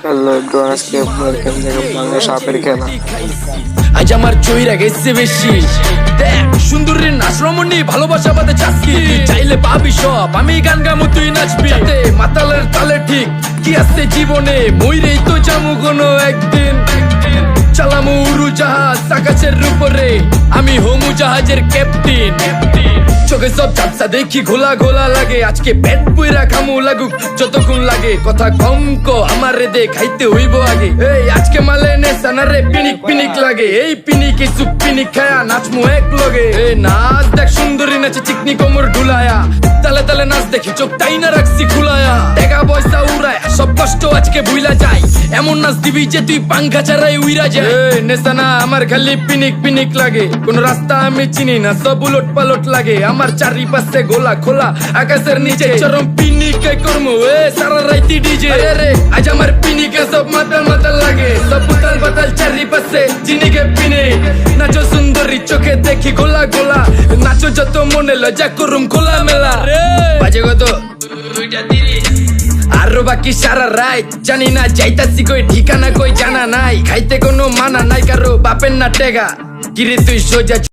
Hello everyone, আজকে আপনাদের কেমন বাংলা সাপের খেলা। আজ আমার চইরা গেছে বেশি। দেখ সুন্দরীর নাচ রমণী, ভালোবাসা বাদে চাষকি, চাইলে পাবি সব, আমি গান গামু তুই নাচবি। মাতালের তালে ঠিক কি আছে জীবনে, মইরেই তো জামু কোনো একদিন। চালামু উড়োজাহাজ আকাশের উপরে, আমি হোমু জাহাজের ক্যাপ্টেন। চোখে সব ঝাপসা দেখি ঘোলা ঘোলা লাগে, আজকে পেট পুইরা খামু লাগুক যতক্ষণ লাগে। কথা কম কো আমারে দে, খাইতে হইব আগে। এই আজকে মালে নেশা না রে, পিনিক পিনিক লাগে। এই পিনিকে সুপ পিনিক খায়া নাচমু এক লগে। এই নাচ দেখ সুন্দরী নাচে চিকনি কোমর ঢুলায়া, তালে তালে নাচ দেখি চোখ তাই না রাখছি খুলায়া। টাকা পয়সা উড়ায় সব কষ্ট আজকে ভুইলা যায়, এমন নাচ দিবি যে তুই পাঙ্খা ছাড়াই উইরা যায়। নেশা না আমার খালি পিনিক পিনিক লাগে, কোন রাস্তা আমি চিনি না, সব উলট পালট লাগে। আমার চারিপাশে গোলা খোলা আকাশের নিচে, চরম পিনিকে করমু সারা রাইতি ডিজে। রে আজ আমার পিনিকে সব মাতাল মাতাল লাগে, সব উতাল পাতাল চারিপাশে চিনিকে পিনে। নাচো সুন্দরী চোখে দেখি গোলা গোলা, নাচো যত মনে লজা করুম খোলা মেলা। বাজে কত আরো বাকি সারা রাত জানি না, যাইতাছি কই ঠিকানা কই জানা নাই। খাইতে কোনো মানা নাই কারো বাপের না টেগা, কিরে তুই সোজা